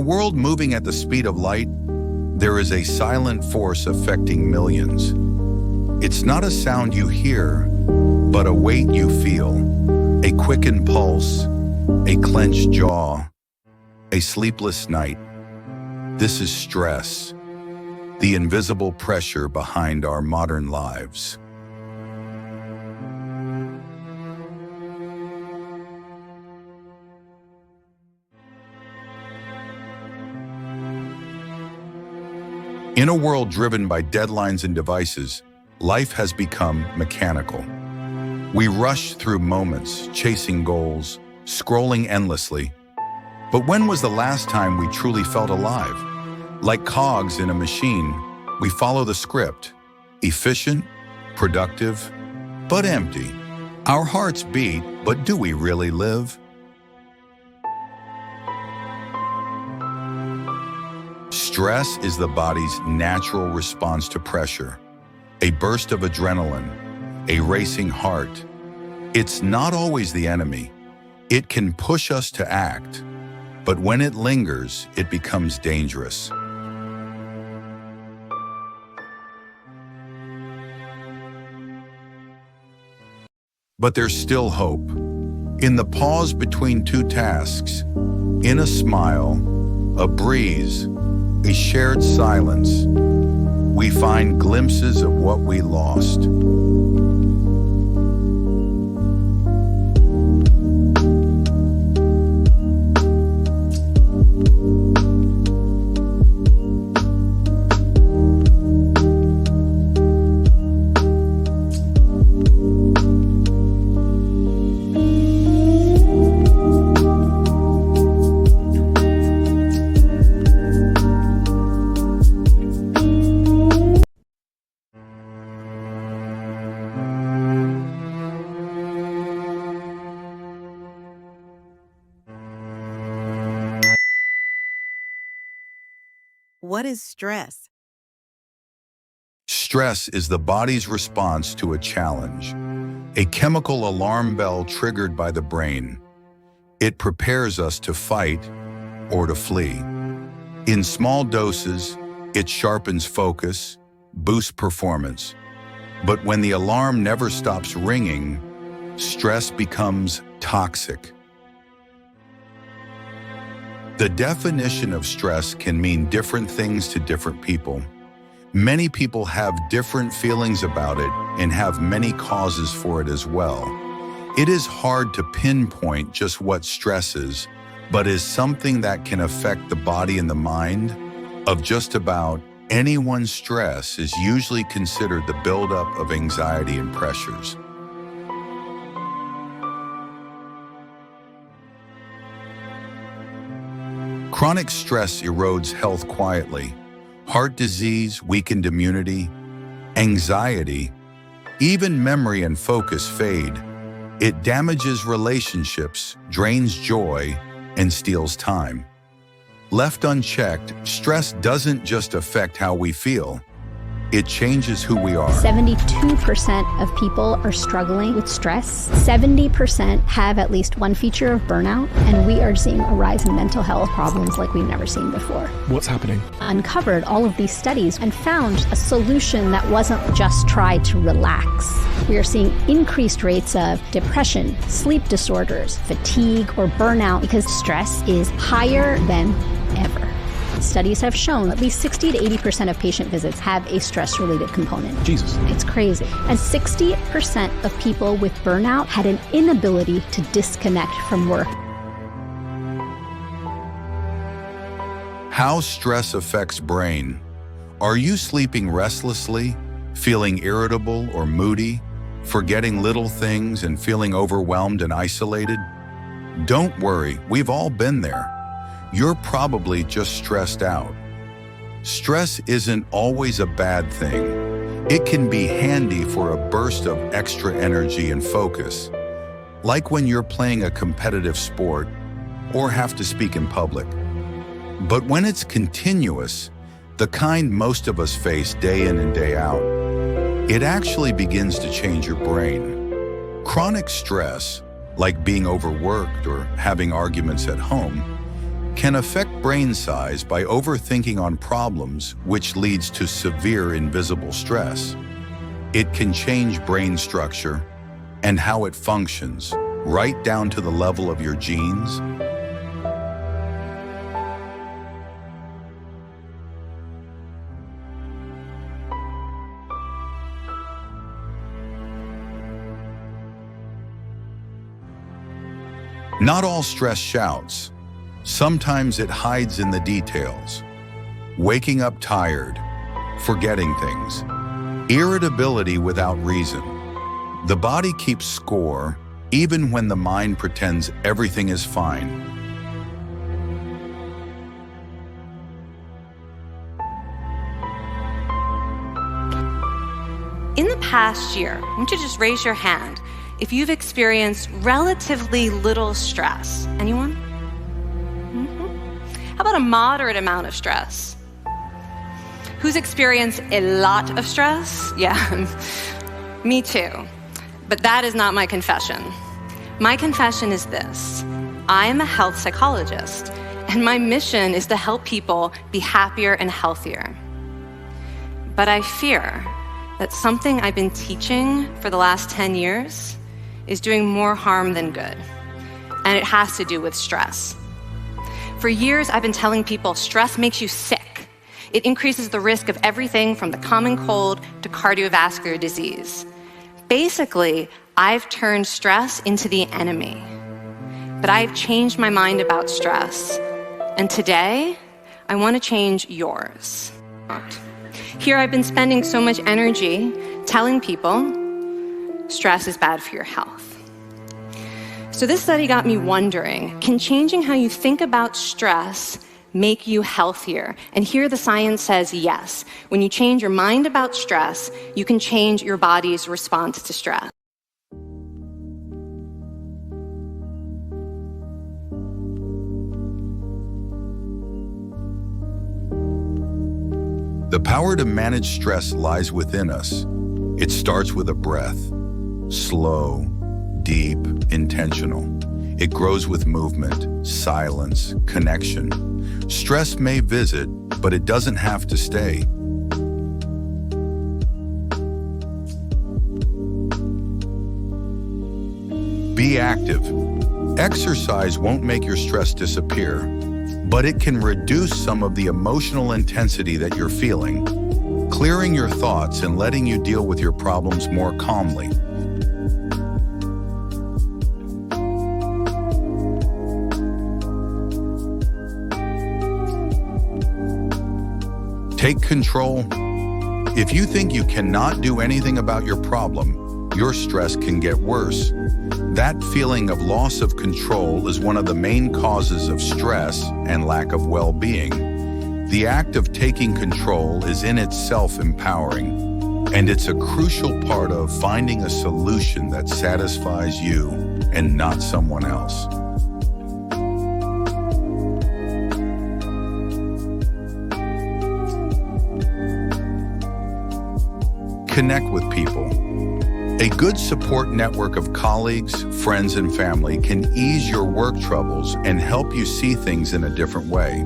world moving at the speed of light, there is a silent force affecting millions. It's not a sound you hear, but a weight you feel, a quickened pulse, a clenched jaw, a sleepless night. This is stress, the invisible pressure behind our modern lives. In a world driven by deadlines and devices, life has become mechanical. We rush through moments, chasing goals, scrolling endlessly. But when was the last time we truly felt alive? Like cogs in a machine, we follow the script. Efficient, productive, but empty. Our hearts beat, but do we really live? Stress is the body's natural response to pressure. A burst of adrenaline, a racing heart. It's not always the enemy. It can push us to act, but when it lingers, it becomes dangerous. But there's still hope. In the pause between two tasks, in a smile, a breeze, a shared silence, we find glimpses of what we lost. What is stress? Stress is the body's response to a challenge, a chemical alarm bell triggered by the brain. It prepares us to fight or to flee. In small doses, it sharpens focus, boosts performance. But when the alarm never stops ringing, stress becomes toxic. The definition of stress can mean different things to different people. Many people have different feelings about it and have many causes for it as well. It is hard to pinpoint just what stress is, but is something that can affect the body and the mind. Of just about anyone's stress is usually considered the buildup of anxiety and pressures. Chronic stress erodes health quietly. Heart disease, weakened immunity, anxiety, even memory and focus fade. It damages relationships, drains joy, and steals time. Left unchecked, stress doesn't just affect how we feel. It changes who we are. 72% of people are struggling with stress. 70% have at least one feature of burnout, and we are seeing a rise in mental health problems like we've never seen before. What's happening? Uncovered all of these studies and found a solution that wasn't just try to relax. We are seeing increased rates of depression, sleep disorders, fatigue, or burnout because stress is higher than ever. Studies have shown at least 60 to 80% of patient visits have a stress-related component. Jesus. It's crazy. And 60% of people with burnout had an inability to disconnect from work. How stress affects brain. Are you sleeping restlessly, feeling irritable or moody, forgetting little things and feeling overwhelmed and isolated? Don't worry, we've all been there. You're probably just stressed out. Stress isn't always a bad thing. It can be handy for a burst of extra energy and focus, like when you're playing a competitive sport or have to speak in public. But when it's continuous, the kind most of us face day in and day out, it actually begins to change your brain. Chronic stress, like being overworked or having arguments at home, can affect brain size by overthinking on problems, which leads to severe invisible stress. It can change brain structure and how it functions, right down to the level of your genes. Not all stress shouts. Sometimes it hides in the details. Waking up tired, forgetting things, irritability without reason. The body keeps score even when the mind pretends everything is fine. In the past year, I want you to just raise your hand if you've experienced relatively little stress. Anyone? How about a moderate amount of stress? Who's experienced a lot of stress? Yeah, me too. But that is not my confession. My confession is this: I am a health psychologist, and my mission is to help people be happier and healthier. But I fear that something I've been teaching for the last 10 years is doing more harm than good, and it has to do with stress. For years, I've been telling people stress makes you sick. It increases the risk of everything from the common cold to cardiovascular disease. Basically, I've turned stress into the enemy. But I've changed my mind about stress, and today, I want to change yours. Here I've been spending so much energy telling people stress is bad for your health. So this study got me wondering, can changing how you think about stress make you healthier? And here the science says yes. When you change your mind about stress, you can change your body's response to stress. The power to manage stress lies within us. It starts with a breath. Slow, deep, intentional. It grows with movement, silence, connection. Stress may visit, but it doesn't have to stay. Be active. Exercise won't make your stress disappear, but it can reduce some of the emotional intensity that you're feeling, clearing your thoughts and letting you deal with your problems more calmly. Take control. If you think you cannot do anything about your problem, your stress can get worse. That feeling of loss of control is one of the main causes of stress and lack of well-being. The act of taking control is in itself empowering, and it's a crucial part of finding a solution that satisfies you and not someone else. Connect with people. A good support network of colleagues, friends, and family can ease your work troubles and help you see things in a different way.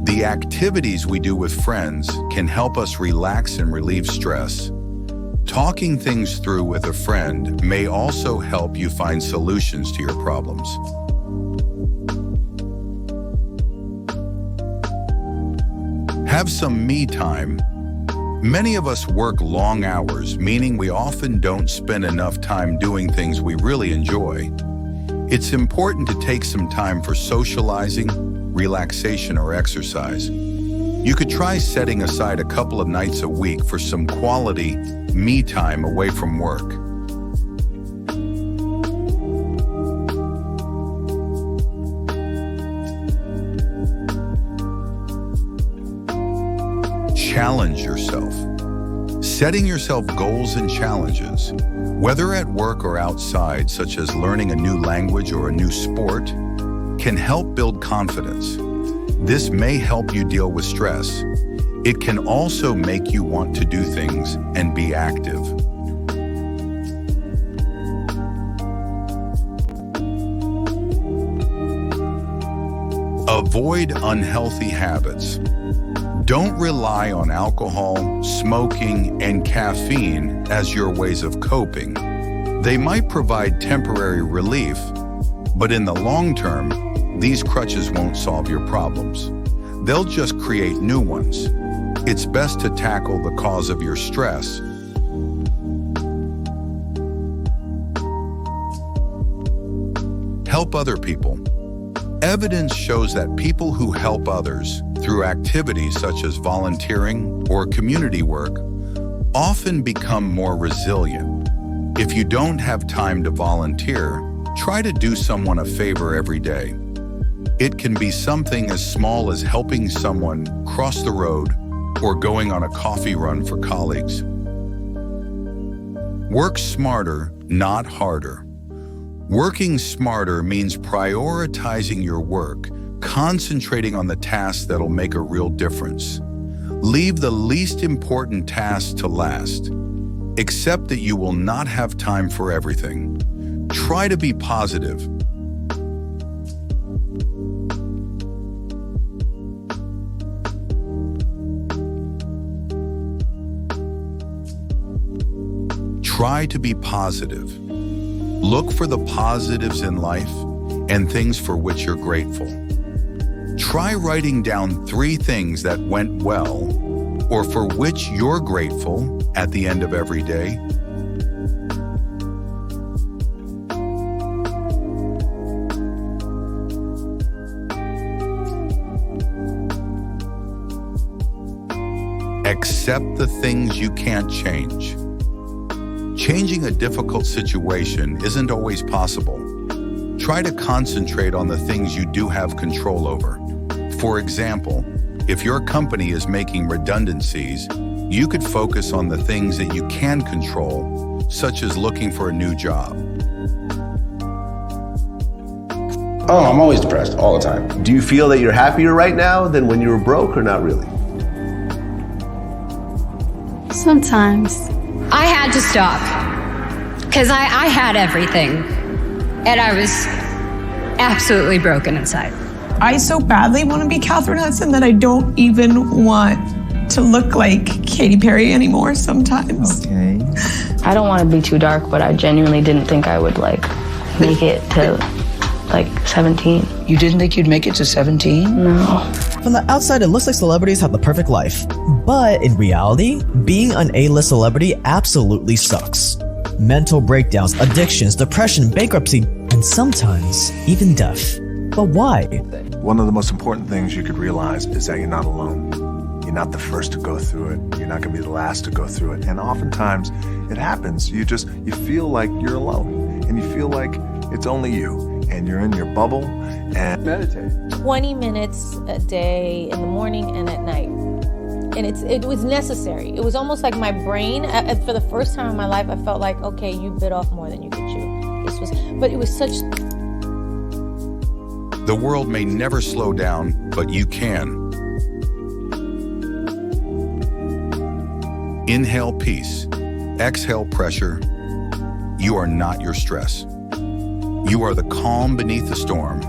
The activities we do with friends can help us relax and relieve stress. Talking things through with a friend may also help you find solutions to your problems. Have some me time. Many of us work long hours, meaning we often don't spend enough time doing things we really enjoy. It's important to take some time for socializing, relaxation, or exercise. You could try setting aside a couple of nights a week for some quality me time away from work. Challenge yourself. Setting yourself goals and challenges, whether at work or outside, such as learning a new language or a new sport, can help build confidence. This may help you deal with stress. It can also make you want to do things and be active. Avoid unhealthy habits. Don't rely on alcohol, smoking, and caffeine as your ways of coping. They might provide temporary relief, but in the long term, these crutches won't solve your problems. They'll just create new ones. It's best to tackle the cause of your stress. Help other people. Evidence shows that people who help others through activities such as volunteering or community work often become more resilient. If you don't have time to volunteer, try to do someone a favor every day. It can be something as small as helping someone cross the road or going on a coffee run for colleagues. Work smarter, not harder. Working smarter means prioritizing your work, concentrating on the tasks that'll make a real difference. Leave the least important tasks to last. Accept that you will not have time for everything. Try to be positive. Try to be positive. Look for the positives in life and things for which you're grateful. Try writing down 3 things that went well or for which you're grateful at the end of every day. Accept the things you can't change. Changing a difficult situation isn't always possible. Try to concentrate on the things you do have control over. For example, if your company is making redundancies, you could focus on the things that you can control, such as looking for a new job. Oh, I'm always depressed, all the time. Do you feel that you're happier right now than when you were broke or not really? Sometimes. I had to stop because I had everything and I was absolutely broken inside. I so badly want to be Catherine Hudson that I don't even want to look like Katy Perry anymore sometimes. Okay. I don't want to be too dark, but I genuinely didn't think I would make it to 17. You didn't think you'd make it to 17? No. From the outside, it looks like celebrities have the perfect life. But in reality, being an A-list celebrity absolutely sucks. Mental breakdowns, addictions, depression, bankruptcy, and sometimes even death. But why? One of the most important things you could realize is that you're not alone. You're not the first to go through it. You're not going to be the last to go through it. And oftentimes it happens. You feel like you're alone and you feel like it's only you. And you're in your bubble and meditate. 20 minutes a day in the morning and at night. And it was necessary. It was almost like my brain, for the first time in my life, I felt like, okay, you bit off more than you could chew. But it was such... The world may never slow down, but you can. Inhale peace, exhale pressure. You are not your stress. You are the calm beneath the storm,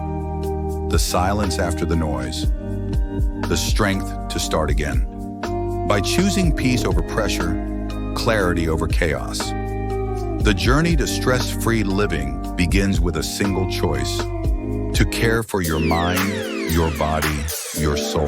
the silence after the noise, the strength to start again. By choosing peace over pressure, clarity over chaos, the journey to stress-free living begins with a single choice: to care for your mind, your body, your soul.